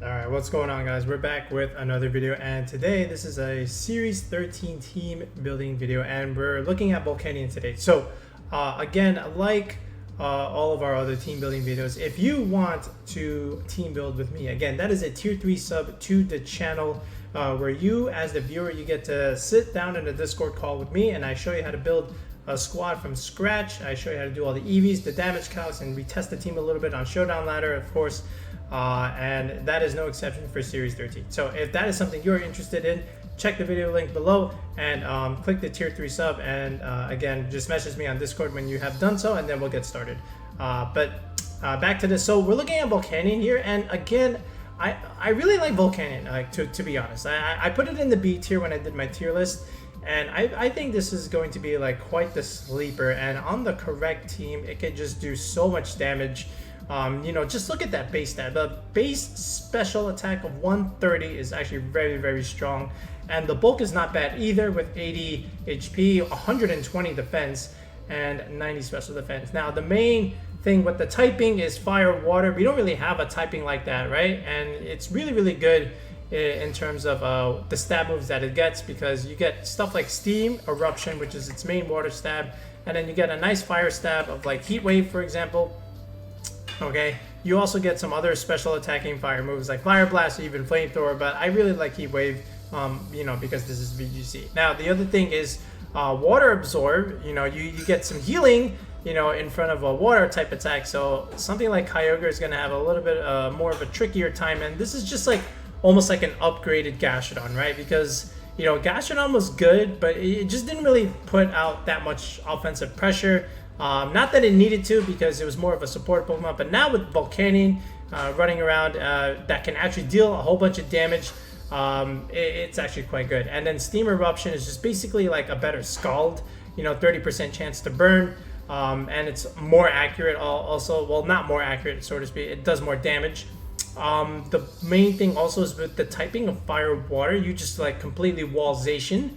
Alright, what's going on, guys? We're back with another video, and today this is a Series 13 team building video, and we're looking at Volcanion today. So again, like all of our other team building videos, if you want to team build with me, again, that is a tier 3 sub to the channel, where you as the viewer, you get to sit down in a Discord call with me, and I show you how to build a squad from scratch. I show you how to do all the EVs, the damage calcs, and we test the team a little bit on Showdown Ladder, of course. And that is no exception for Series 13. So if that is something you're interested in, check the video link below and click the tier 3 sub, and again, just message me on Discord when you have done so, and then we'll get started. Back to this. So we're looking at Volcanion here, and again, I really like Volcanion, to be honest. I put it in the B tier when I did my tier list, and I think this is going to be like quite the sleeper, and on the correct team it can just do so much damage. You know, just look at that base stat. The base special attack of 130 is actually very, very strong, and the bulk is not bad either, with 80 HP, 120 defense, and 90 special defense. Now, the main thing with the typing is fire, water. We don't really have a typing like that, right? And it's really, really good in terms of the stab moves that it gets, because you get stuff like Steam Eruption, which is its main water stab, and then you get a nice fire stab of like Heat Wave, for example. Okay, you also get some other special attacking fire moves like Fire Blast or even Flamethrower, but I really like Heat Wave, you know, because this is VGC. Now, the other thing is Water Absorb. You know, you get some healing, you know, in front of a water type attack, so something like Kyogre is going to have a little bit more of a trickier time, and this is just like almost like an upgraded Gastrodon, right? Because, you know, Gastrodon was good, but it just didn't really put out that much offensive pressure. Not that it needed to, because it was more of a support Pokemon, but now with Volcanion running around that can actually deal a whole bunch of damage, it's actually quite good. And then Steam Eruption is just basically like a better Scald, you know, 30% chance to burn, and it's more accurate also. Well, not more accurate, so to speak, it does more damage. The main thing also is with the typing of Fire Water, you just like completely wall Zacian,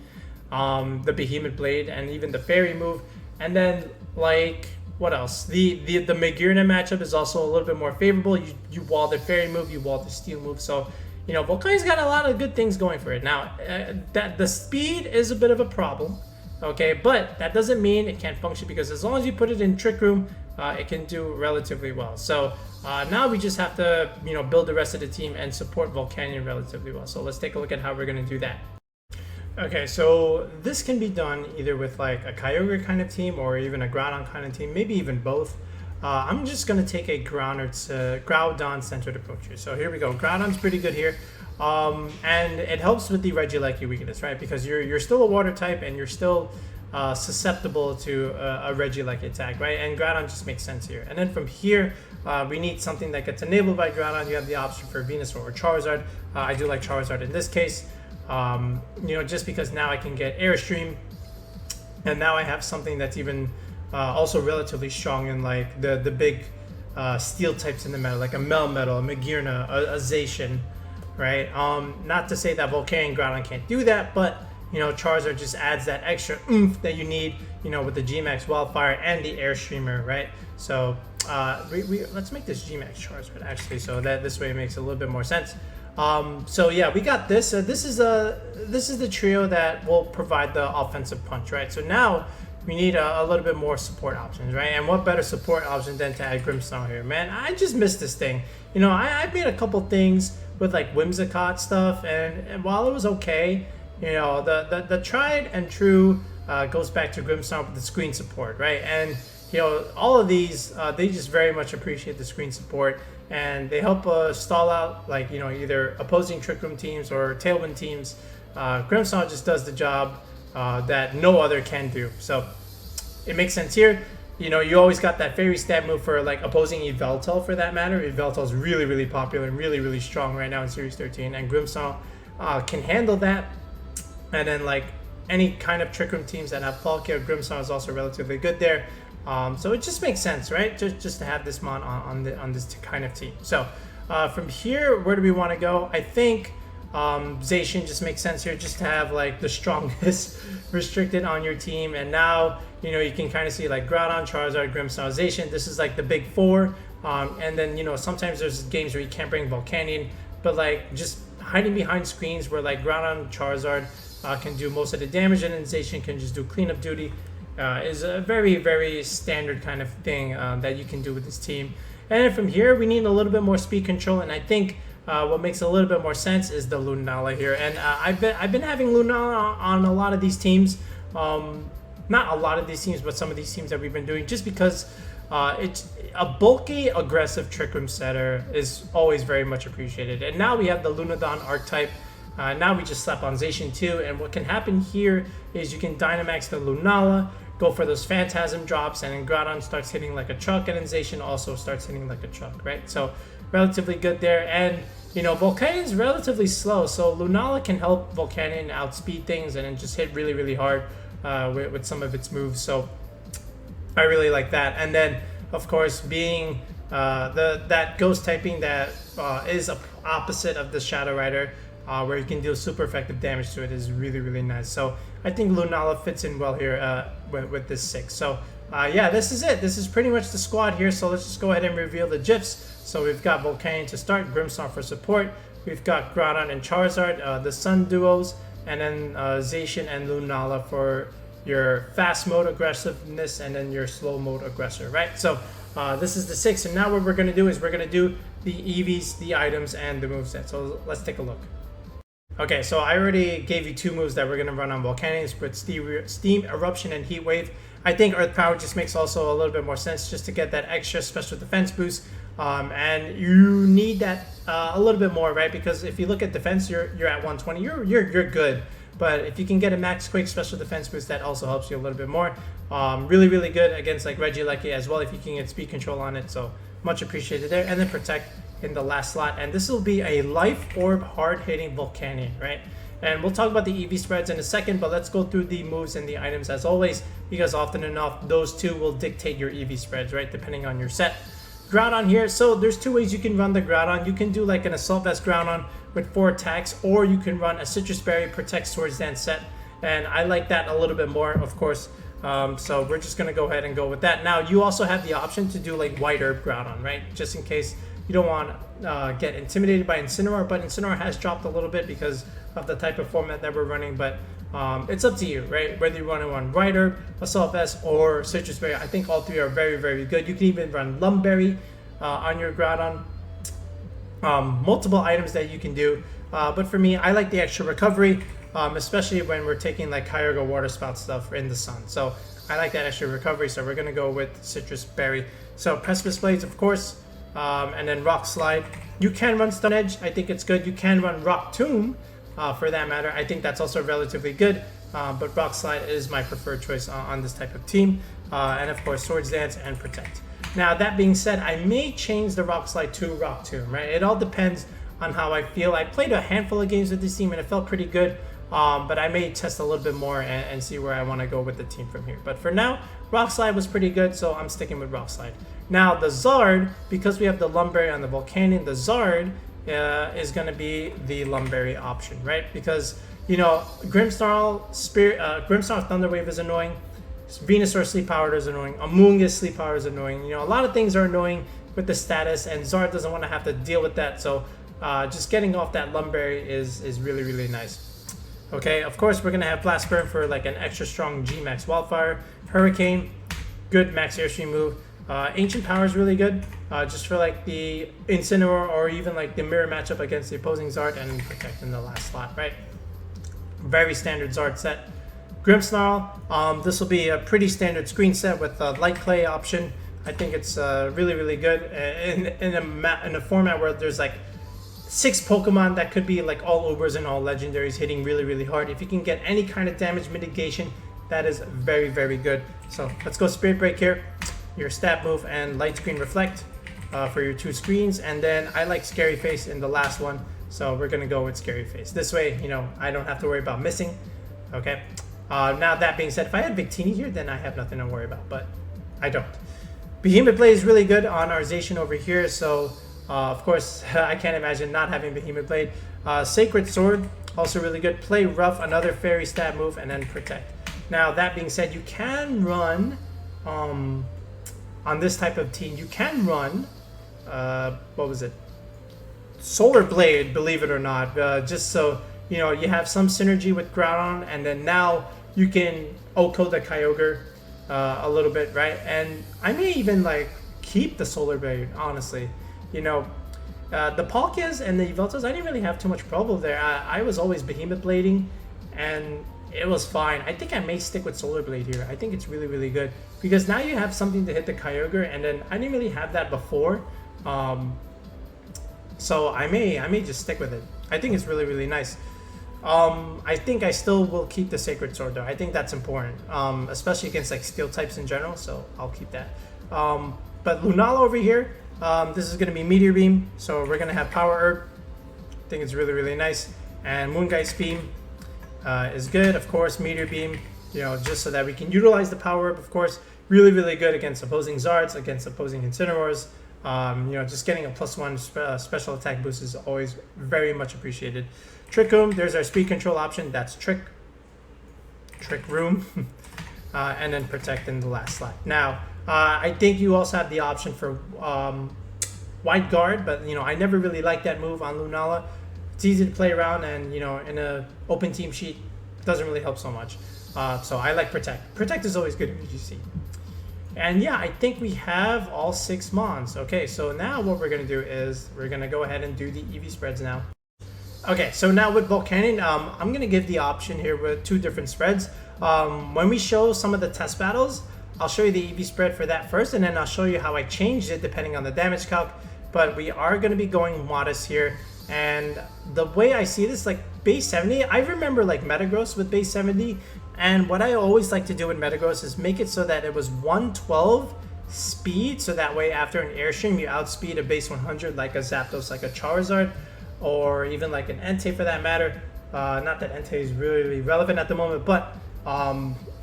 the Behemoth Blade, and even the Fairy move. And then, like, what else? The Magearna matchup is also a little bit more favorable. You wall the Fairy move, you wall the Steel move. So, you know, Volcanion's got a lot of good things going for it. Now, that the speed is a bit of a problem, okay? But that doesn't mean it can't function, because as long as you put it in Trick Room, it can do relatively well. So now we just have to, you know, build the rest of the team and support Volcanion relatively well. So let's take a look at how we're going to do that. Okay, so this can be done either with like a Kyogre kind of team or even a Groudon kind of team, maybe even both. I'm just going to take a Groudon centered approach here. So here we go. Groudon's pretty good here, and it helps with the Regieleki weakness, right? Because you're still a water type, and you're still susceptible to a Regieleki attack, right? And Groudon just makes sense here. And then from here, we need something that gets enabled by Groudon. You have the option for Venusaur or Charizard. I do like Charizard in this case. You know, just because now I can get Airstream, and now I have something that's even also relatively strong in like the big steel types in the meta, like a Melmetal, a Magearna, a Zacian, right? Not to say that Volcanion Groudon can't do that, but you know, Charizard just adds that extra oomph that you need, you know, with the Gmax Wildfire and the Airstreamer, right? So let's make this Gmax Charizard actually, so that this way it makes a little bit more sense. So yeah, we got this. This is the trio that will provide the offensive punch, right? So now we need a little bit more support options, right? And what better support option than to add Grimmsnarl here, man? I just missed this thing. You know, I've made a couple things with like Whimsicott stuff, and while it was okay, you know, the tried and true goes back to Grimmsnarl with the screen support, right? And you know, all of these, they just very much appreciate the screen support, and they help stall out, like, you know, either opposing Trick Room teams or Tailwind teams. Grimmsnarl just does the job that no other can do. So it makes sense here. You know, you always got that Fairy stab move for like opposing Yveltal, for that matter. Yveltal is really, really popular and really, really strong right now in Series 13, and Grimmsnarl can handle that. And then like any kind of Trick Room teams that have Palkia, Grimmsnarl is also relatively good there. So it just makes sense, right? Just to have this mon on this kind of team. So from here, where do we want to go? I think Zacian just makes sense here, just to have like the strongest restricted on your team. And now, you know, you can kind of see like Groudon, Charizard, Grimmsnarl, Zacian. This is like the big four. And then, you know, sometimes there's games where you can't bring Volcanion, but like just hiding behind screens where like Groudon, Charizard can do most of the damage, and then Zacian can just do cleanup duty is a very, very standard kind of thing that you can do with this team. And then from here, we need a little bit more speed control, and I think what makes a little bit more sense is the Lunala here. And I've been having Lunala on a lot of these teams, not a lot of these teams, but some of these teams that we've been doing, just because it's a bulky, aggressive Trick Room setter is always very much appreciated. And now we have the Lunadon archetype. Now we just slap on Zacian too, and what can happen here is you can Dynamax the Lunala, go for those Phantasm drops, and then Groudon starts hitting like a truck, and then Zacian also starts hitting like a truck, right? So relatively good there. And you know, Volcanion's relatively slow, so Lunala can help Volcanion outspeed things and then just hit really, really hard with some of its moves. So I really like that. And then of course, being that ghost typing that is opposite of the Shadow Rider, where you can deal super effective damage to it, is really, really nice. So I think Lunala fits in well here with this 6. So yeah, this is it. This is pretty much the squad here. So let's just go ahead and reveal the GIFs. So we've got Volcanion to start, Grimmsnarl for support. We've got Groudon and Charizard, the Sun duos, and then Zacian and Lunala for your fast mode aggressiveness and then your slow mode aggressor, right? So this is the 6, and now what we're going to do is we're going to do the EVs, the items, and the moveset. So let's take a look. Okay, so I already gave you 2 moves that we're going to run on Volcanion with Steam Eruption and Heat Wave. I think Earth Power just makes also a little bit more sense just to get that extra special defense boost. And you need that a little bit more, right? Because if you look at defense, you're at 120, you're good. But if you can get a Max Quake special defense boost, that also helps you a little bit more. Really, really good against like Regieleki as well if you can get speed control on it. So much appreciated there. And then Protect in the last slot, and this will be a Life Orb hard-hitting Volcanion, right? And we'll talk about the EV spreads in a second, but let's go through the moves and the items as always, because often enough those 2 will dictate your EV spreads, right, depending on your set. Groudon here, so there's 2 ways you can run the Groudon. You can do like an Assault Vest Groudon with 4 attacks, or you can run a Citrus Berry Protect Swords Dance set, and I like that a little bit more, of course. So we're just gonna go ahead and go with that. Now you also have the option to do like White Herb Groudon, right, just in case you don't want to get intimidated by Incineroar, but Incineroar has dropped a little bit because of the type of format that we're running, but it's up to you, right? Whether you want to run White Herb, Assault Vest, or Citrus Berry. I think all 3 are very, very good. You can even run Lumberry on your Groudon. Multiple items that you can do, but for me, I like the extra recovery, especially when we're taking like Kyogre Water Spout stuff in the sun. So I like that extra recovery, so we're going to go with Citrus Berry. So Precipice Blades, of course. And then Rock Slide. You can run Stun Edge. I think it's good. You can run Rock Tomb for that matter. I think that's also relatively good. But Rock Slide is my preferred choice on this type of team. And of course, Swords Dance and Protect. Now, that being said, I may change the Rock Slide to Rock Tomb, right? It all depends on how I feel. I played a handful of games with this team and it felt pretty good. But I may test a little bit more and see where I want to go with the team from here. But for now, Rock Slide was pretty good, so I'm sticking with Rock Slide. Now the Zard, because we have the Lumberry on the Volcanion, the Zard is going to be the Lumberry option, right? Because, you know, Grimmsnarl Thunder Wave is annoying, Venusaur Sleep Powder is annoying, Amoonguss Sleep Powder is annoying. You know, a lot of things are annoying with the status, and Zard doesn't want to have to deal with that. So just getting off that Lumberry is really, really nice. Okay, of course we're going to have Blast Burn for like an extra strong G-Max Wildfire. Hurricane, good Max Airstream move. Ancient Power is really good, just for like the Incineroar or even like the mirror matchup against the opposing Zard, and Protect in the last slot, right? Very standard Zard set. Grimmsnarl, this will be a pretty standard screen set with a Light Clay option. I think it's really, really good in a format where there's like 6 Pokemon that could be like all Ubers and all Legendaries hitting really, really hard. If you can get any kind of damage mitigation, that is very, very good. So let's go Spirit Break here. Your stab move and Light Screen Reflect for your 2 screens, and then I like Scary Face in the last one, so we're gonna go with Scary Face. This way, you know, I don't have to worry about missing. Okay. Now that being said, if I had Victini here, then I have nothing to worry about, but I don't. Behemoth Blade is really good on our Zacian over here, so of course I can't imagine not having Behemoth Blade. Sacred Sword, also really good. Play Rough, another Fairy stab move, and then Protect. Now that being said, you can run on this type of team, you can run what was it? Solar Blade, believe it or not, just so you know, you have some synergy with Groudon, and then now you can O-code the Kyogre a little bit, right? And I may even like keep the Solar Blade, honestly. You know, the Palkias and the Yveltos, I didn't really have too much problem there. I was always Behemoth Blading, and it was fine. I think I may stick with Solar Blade here. I think it's really, really good because now you have something to hit the Kyogre, and then I didn't really have that before. So I may just stick with it. I think it's really, really nice. I think I still will keep the Sacred Sword though. I think that's important, especially against like steel types in general. So I'll keep that. But Lunala over here, this is going to be Meteor Beam. So we're going to have Power Herb. I think it's really, really nice. And Moongeist Beam is good. Of course, Meteor Beam, you know, just so that we can utilize the Power Herb. Of course, really, really good against opposing Zards, against opposing Incineroars. You know, just getting a +1 special attack boost is always very much appreciated. Trick Room, there's our speed control option. That's Trick Room. And then Protect in the last slot. Now, I think you also have the option for Wide Guard, but, you know, I never really liked that move on Lunala. It's easy to play around, and, you know, in a open team sheet, it doesn't really help so much. So I like Protect. Protect is always good in VGC. And yeah, I think we have all 6 Mons. Okay, so now what we're going to do is we're going to go ahead and do the EV spreads now. Okay, so now with Volcanion, I'm going to give the option here with 2 different spreads. When we show some of the test battles, I'll show you the EV spread for that first, and then I'll show you how I changed it depending on the damage calc. But we are going to be going modest here. And the way I see this, like base 70, I remember like Metagross with base 70. And what I always like to do with Metagross is make it so that it was 112 speed. So that way after an Airstream, you outspeed a base 100 like a Zapdos, like a Charizard, or even like an Entei for that matter. Not that Entei is really relevant at the moment, but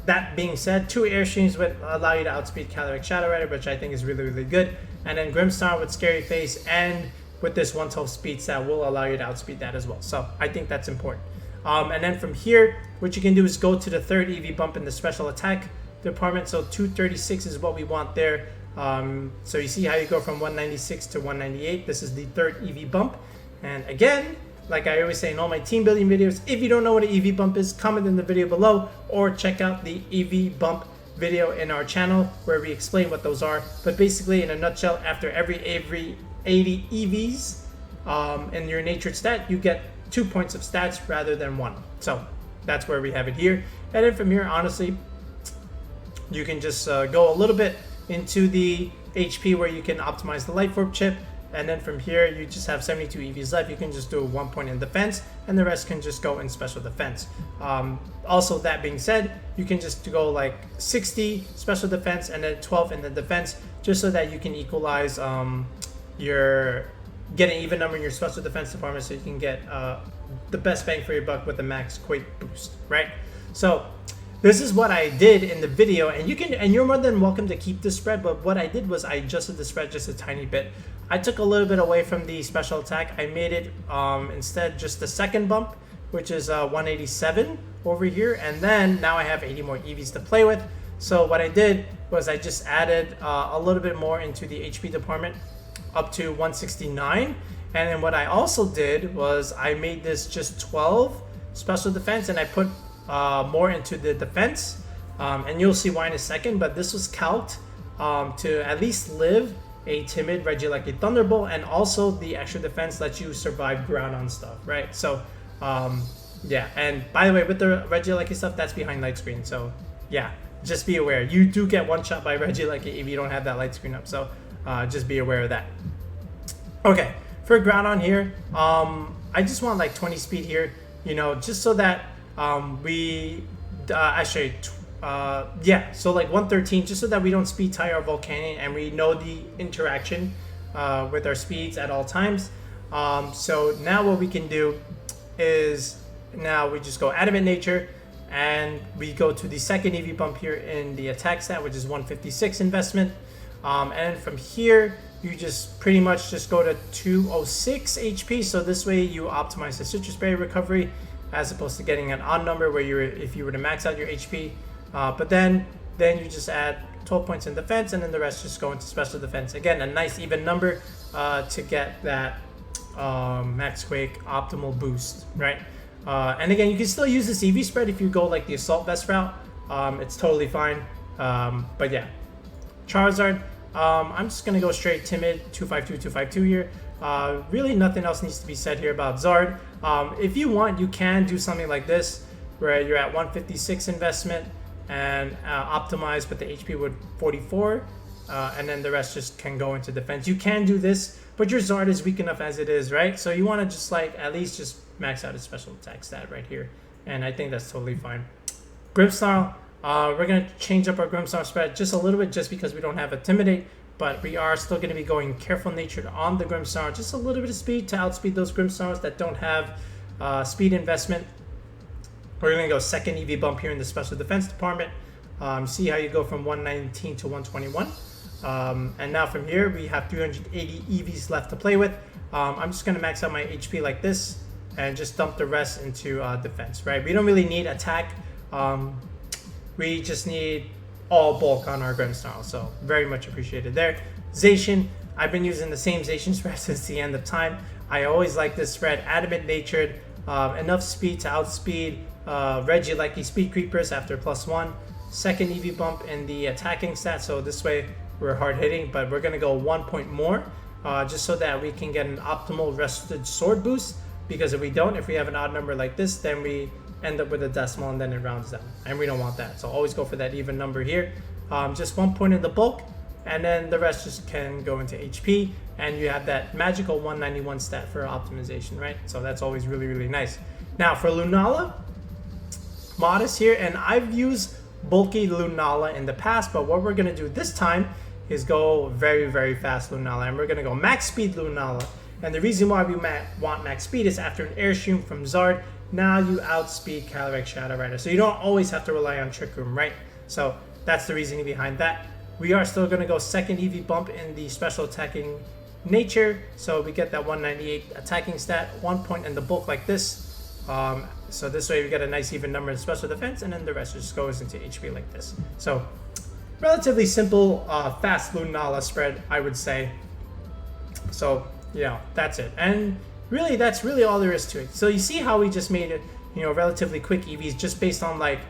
that being said, 2 Airstreams would allow you to outspeed Calyrex Shadow Rider, which I think is really, really good. And then Grimmsnarl with Scary Face and with this 112 speed stat will allow you to outspeed that as well. So I think that's important. And then from here, what you can do is go to the 3rd EV bump in the special attack department. So 236 is what we want there. So you see how you go from 196 to 198. This is the 3rd EV bump. And again, like I always say in all my team building videos, if you don't know what an EV bump is, comment in the video below or check out the EV bump video in our channel where we explain what those are. But basically, in a nutshell, after every 80 EVs in your natured stat, you get 2 points of stats rather than 1. So that's where we have it here. And then from here, honestly, you can just go a little bit into the HP where you can optimize the Life Orb chip. And then from here, you just have 72 EVs left. You can just do 1 point in defense, and the rest can just go in special defense. Also, that being said, you can just go like 60 special defense and then 12 in the defense, just so that you can equalize get an even number in your special defense department, so you can get the best bang for your buck with the max Quake boost, right? So this is what I did in the video, and you're more than welcome to keep this spread, but what I did was I adjusted the spread just a tiny bit. I took a little bit away from the special attack. I made it instead just the 2nd bump, which is 187 over here, and then now I have 80 more EVs to play with. So what I did was I just added a little bit more into the HP department, up to 169. And then what I also did was I made this just 12 special defense, and I put more into the defense, and you'll see why in a second. But this was calced to at least live a timid Regieleki Thunderbolt, and also the extra defense lets you survive Groudon stuff, right? So yeah, and by the way, with the Regieleki stuff, that's behind light screen. So yeah, just be aware, you do get one shot by Regieleki if you don't have that light screen up. So just be aware of that. Okay, for Groudon here, I just want like 20 speed here, you know, just so that actually, yeah, so like 113, just so that we don't speed tie our Volcanion and we know the interaction with our speeds at all times. So now what we can do is now we just go Adamant Nature, and we go to the 2nd EV bump here in the attack stat, which is 156 investment. And from here, you just pretty much just go to 206 HP. So this way you optimize the Citrus Berry recovery, as opposed to getting an odd number where if you were to max out your HP. But then you just add 12 points in defense, and then the rest just go into special defense. Again, a nice even number to get that Max Quake optimal boost, right? And again, you can still use this EV spread if you go like the Assault Vest route. It's totally fine. But yeah, Charizard. I'm just gonna go straight Timid 252 here. Really nothing else needs to be said here about Zard. If you want, you can do something like this where you're at 156 investment and optimize, but the HP would 44, and then the rest just can go into defense. You can do this, but your Zard is weak enough as it is, right? So you want to just like at least just max out his special attack stat right here, and I think that's totally fine. Grimmsnarl, we're gonna change up our Grimmsnarl spread just a little bit, just because we don't have Intimidate, but we are still gonna be going careful natured on the Grimmsnarl, just a little bit of speed to outspeed those Grimmsnarls that don't have speed investment. We're gonna go second EV bump here in the special defense department. See how you go from 119 to 121. And now from here, we have 380 EVs left to play with. I'm just gonna max out my HP like this and just dump the rest into defense, right? We don't really need attack. We just need all bulk on our Grimmsnarl, so very much appreciated there. Zacian, I've been using the same Zacian spread since the end of time. I always like this spread, adamant natured, enough speed to outspeed Regieleki speed creepers after +1. Second EV bump in the attacking stat, so this way we're hard hitting, but we're gonna go 1 point more, just so that we can get an optimal rested sword boost, because if we don't, if we have an odd number like this, then we end up with a decimal and then it rounds down, and we don't want that. So always go for that even number here. Just 1 point in the bulk, and then the rest just can go into HP, and you have that magical 191 stat for optimization, right? So that's always really, really nice. Now for Lunala, Modest here, and I've used bulky Lunala in the past, but what we're gonna do this time is go very, very fast Lunala, and we're gonna go max speed Lunala. And the reason why we want max speed is after an airstream from Zard, now you outspeed Calyrex Shadow Rider, so you don't always have to rely on Trick Room, right? So that's the reasoning behind that. We are still gonna go second EV bump in the special attacking nature, so we get that 198 attacking stat, 1 point in the bulk like this. So this way we get a nice even number in special defense, and then the rest just goes into HP like this. So relatively simple, fast Lunala spread, I would say. So yeah, that's it. And really, that's really all there is to it. So you see how we just made it, you know, relatively quick EVs just based on like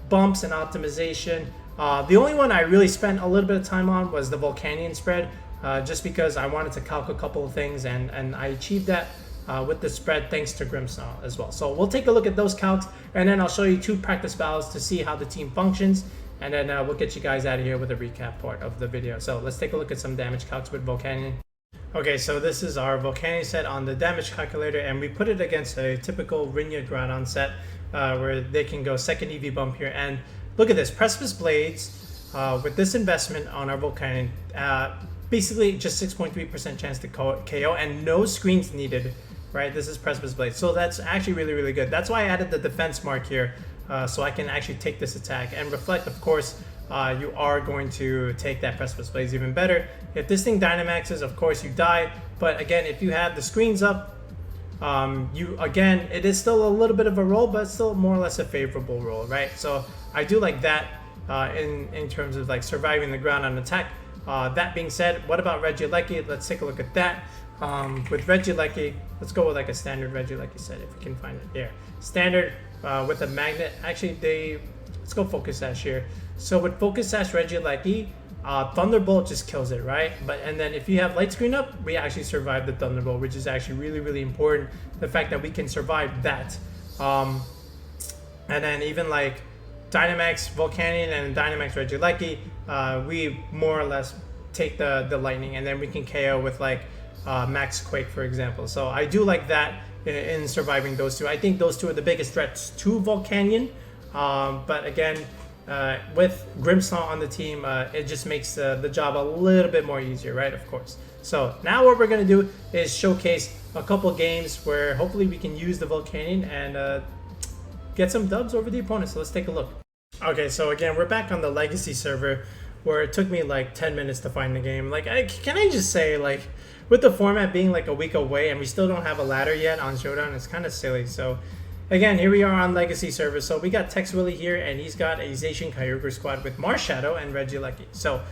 bumps and optimization. The only one I really spent a little bit of time on was the Volcanion spread, just because I wanted to calc a couple of things, and I achieved that with the spread thanks to Grimmsnarl as well. So we'll take a look at those calcs, and then I'll show you 2 practice battles to see how the team functions, and then we'll get you guys out of here with a recap part of the video. So let's take a look at some damage calcs with Volcanion. Okay, so this is our Volcanion set on the damage calculator, and we put it against a typical Rinya Groudon set where they can go second EV bump here. And look at this, Precipice Blades with this investment on our Volcanion, basically just 6.3% chance to KO and no screens needed, right? This is Precipice Blades, so that's actually really, really good. That's why I added the defense mark here, so I can actually take this attack. And Reflect, of course, you are going to take that Precipice Blades even better. If this thing Dynamaxes, of course you die, but again, if you have the screens up, it is still a little bit of a roll, but still more or less a favorable roll, right? So I do like that in terms of like surviving the ground on attack. That being said, what about Regieleki? Let's take a look at that. With Regieleki, let's go with like a standard Regieleki set if we can find it here. Standard with a magnet. Actually, let's go Focus Sash here. So with Focus Sash Regieleki, Thunderbolt just kills it, right? And then if you have Light Screen up, we actually survive the Thunderbolt, which is actually really, really important. The fact that we can survive that. And then even like Dynamax Volcanion and Dynamax Regieleki, we more or less take the lightning, and then we can KO with like Max Quake, for example. So I do like that in surviving those two. I think those two are the biggest threats to Volcanion. But again, with Grimmsnarl on the team, it just makes the job a little bit more easier, right? Of course. So now what we're going to do is showcase a couple games where hopefully we can use the Volcanion and get some dubs over the opponent. So let's take a look. Okay, so again, we're back on the Legacy server where it took me like 10 minutes to find the game. Like, can I just say, like, with the format being like a week away and we still don't have a ladder yet on Showdown, it's kind of silly. So again, here we are on Legacy server. So we got Tex Willie here, and he's got a Zacian Kyogre squad with Marshadow and Regieleki. So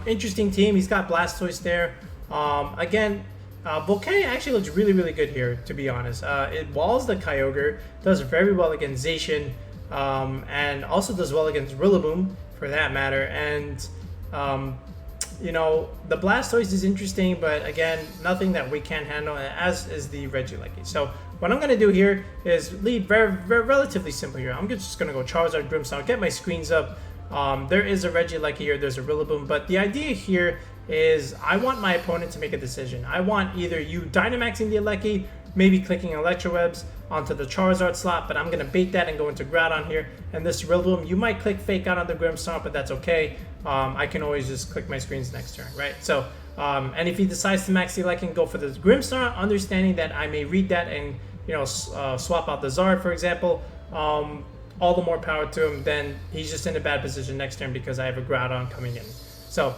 interesting team. He's got Blastoise there. Again, Volcanion actually looks really, really good here, to be honest. It walls the Kyogre, does very well against Zacian, and also does well against Rillaboom, for that matter. And, you know, the Blastoise is interesting, but again, nothing that we can't handle, as is the Regieleki. So what I'm going to do here is lead very relatively simple here. I'm just going to go Charizard, Grimmsnarl, get my screens up. There is a Regieleki here, there's a Rillaboom, but the idea here is I want my opponent to make a decision. I want either you Dynamaxing the Eleki, maybe clicking Electrowebs onto the Charizard slot, but I'm going to bait that and go into Groudon here. And this Rillaboom, you might click Fake Out on the Grimmsnarl, but that's okay. I can always just click my screens next turn, right? So, and if he decides to max the Eleki and go for the Grimmsnarl, understanding that I may read that and, you know, swap out the Zard, for example, all the more power to him. Then he's just in a bad position next turn because I have a Groudon coming in. So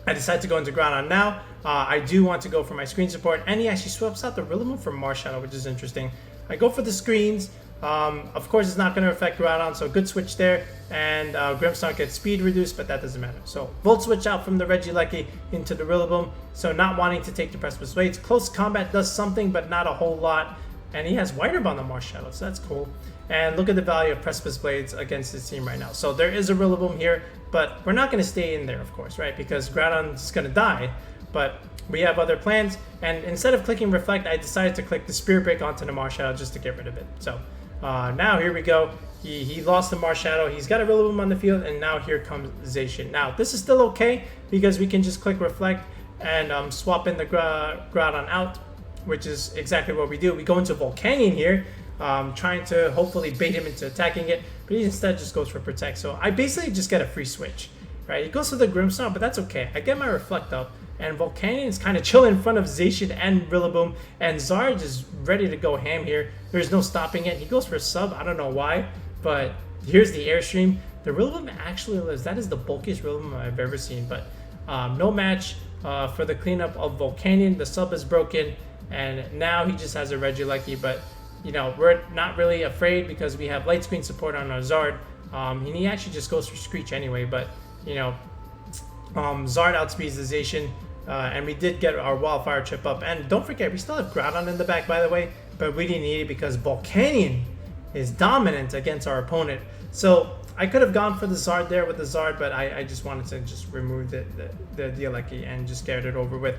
I decide to go into Groudon now. I do want to go for my screen support, and he actually swaps out the Rillaboom for Marshadow, which is interesting. I go for the screens. Of course, it's not going to affect Groudon, so good switch there. And Grimmsnarl gets speed reduced, but that doesn't matter. So Volt Switch out from the Regieleki into the Rillaboom. So not wanting to take the Precipice Blades. Close Combat does something, but not a whole lot. And he has White Herb on the Marshadow, so that's cool. And look at the value of Precipice Blades against his team right now. So there is a Rillaboom here, but we're not going to stay in there, of course, right? Because Groudon's going to die, but we have other plans. And instead of clicking Reflect, I decided to click the Spirit Break onto the Marshadow just to get rid of it. So now here we go. He lost the Marshadow. He's got a Rillaboom on the field, and now here comes Zacian. Now, this is still okay because we can just click Reflect and swap in the Groudon out, which is exactly what we do. We go into Volcanion here, trying to hopefully bait him into attacking it, but he instead just goes for Protect. So I basically just get a free switch, right? He goes for the Grimmsnarl, but that's okay. I get my Reflect up, and Volcanion is kind of chilling in front of Zacian and Rillaboom, and Zard is ready to go ham here. There's no stopping it. He goes for a sub. I don't know why, but here's the Airstream. The Rillaboom actually lives. That is the bulkiest Rillaboom I've ever seen, but no match for the cleanup of Volcanion. The sub is broken, and now he just has a Regieleki, but you know, we're not really afraid because we have light screen support on our Zard. And he actually just goes for Screech anyway, but you know, Zard outspeeds the Zacian, and we did get our Wildfire chip up. And don't forget, we still have Groudon in the back, by the way, but we didn't need it because Volcanion is dominant against our opponent. So I could have gone for the Zard there with the Zard, but I just wanted to just remove the Eleki and just get it over with.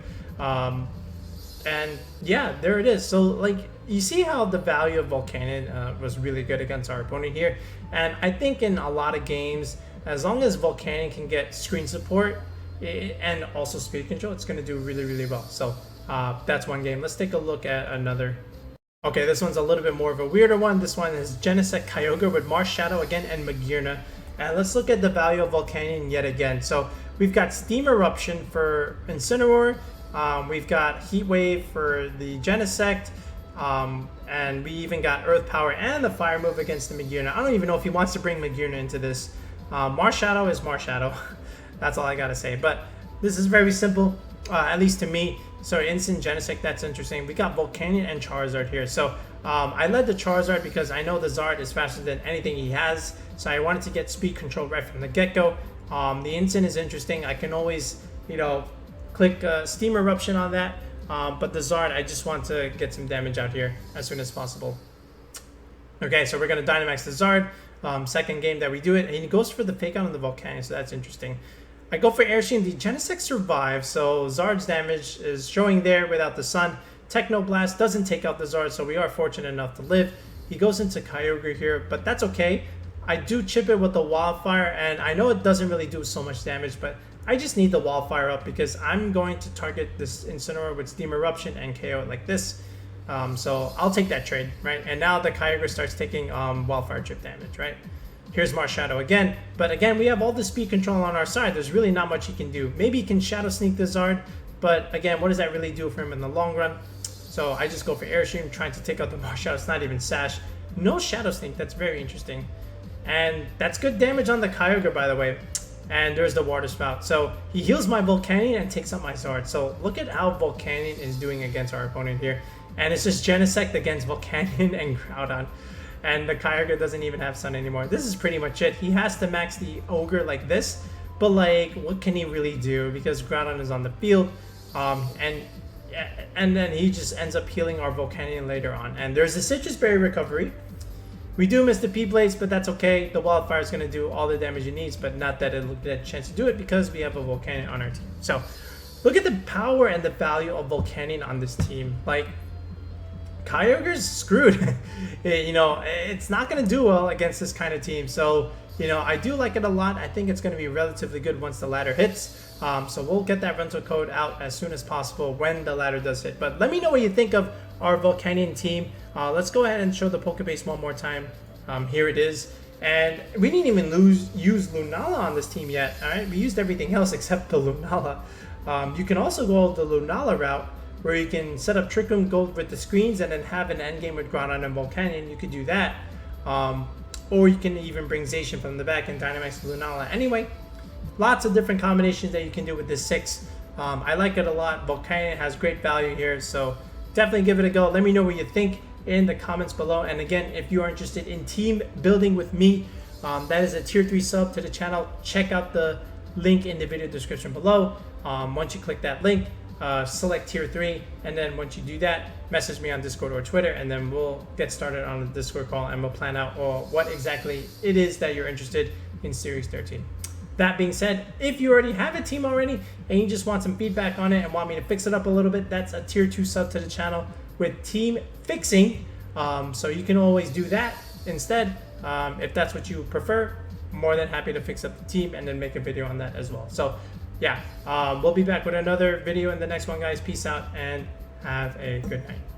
And yeah, there it is. So like, you see how the value of Volcanion was really good against our opponent here. And I think in a lot of games, as long as Volcanion can get screen support and also speed control, it's going to do really, really well. So that's one game. Let's take a look at another. Okay, this one's a little bit more of a weirder one. This one is Genesect Kyogre with Marshadow again and Magearna. And let's look at the value of Volcanion yet again. So we've got Steam Eruption for Incineroar. We've got Heat Wave for the Genesect, and we even got Earth Power and the Fire move against the Magearna. I don't even know if he wants to bring Magearna into this. Marshadow is Marshadow. That's all I gotta say. But this is very simple, at least to me. So Instant Genesect, that's interesting. We got Volcanion and Charizard here. So I led the Charizard because I know the Zard is faster than anything he has. So I wanted to get speed control right from the get-go. The Instant is interesting. I can always, you know, click Steam Eruption on that, but the Zard, I just want to get some damage out here as soon as possible. Okay, so we're going to Dynamax the Zard, second game that we do it, and he goes for the Fake Out on the Volcanion, so that's interesting. I go for Airstream, the Genesect survives, so Zard's damage is showing there without the Sun. Technoblast doesn't take out the Zard, so we are fortunate enough to live. He goes into Kyogre here, but that's okay. I do chip it with the Wildfire, and I know it doesn't really do so much damage, but I just need the Wildfire up because I'm going to target this Incineroar with Steam Eruption and KO it like this. So I'll take that trade, right? And now the Kyogre starts taking Wildfire chip damage, right? Here's Marshadow again. But again, we have all the speed control on our side. There's really not much he can do. Maybe he can Shadow Sneak the Zard, but again, what does that really do for him in the long run? So I just go for Airstream, trying to take out the Marshadow. It's not even Sash. No Shadow Sneak. That's very interesting. And that's good damage on the Kyogre, by the way. And there's the Water Spout. So he heals my Volcanion and takes out my Zard. So look at how Volcanion is doing against our opponent here. And it's just Genesect against Volcanion and Groudon. And the Kyogre doesn't even have Sun anymore. This is pretty much it. He has to max the Ogre like this. But like, what can he really do? Because Groudon is on the field. And and then he just ends up healing our Volcanion later on. And there's the Citrus Berry recovery. We do miss the P-Blades, but that's okay. The Wildfire is going to do all the damage it needs, but not that it'll get a chance to do it because we have a Volcanion on our team. So look at the power and the value of Volcanion on this team. Like, Kyogre's screwed. You know, it's not going to do well against this kind of team. So, you know, I do like it a lot. I think it's going to be relatively good once the ladder hits. So we'll get that rental code out as soon as possible when the ladder does hit. But let me know what you think of our Volcanion team. Let's go ahead and show the Pokepaste one more time. Here it is. And we didn't even use Lunala on this team yet. All right, we used everything else except the Lunala. You can also go the Lunala route, where you can set up Trick Room, go with the screens, and then have an endgame with Groudon and Volcanion. You could do that. Or you can even bring Zacian from the back and Dynamax Lunala. Anyway, lots of different combinations that you can do with this 6. I like it a lot. Volcanion has great value here, so definitely give it a go. Let me know what you think in the comments below. And again, if you are interested in team building with me, that is a tier 3 sub to the channel. Check out the link in the video description below. Once you click that link, select tier 3, and then once you do that, message me on Discord or Twitter, and then we'll get started on the Discord call and we'll plan out what exactly it is that you're interested in Series 13. That being said, if you already have a team already and you just want some feedback on it and want me to fix it up a little bit, that's a tier 2 sub to the channel with team fixing. So you can always do that instead. If that's what you prefer, more than happy to fix up the team and then make a video on that as well. So yeah, we'll be back with another video in the next one, guys. Peace out and have a good night.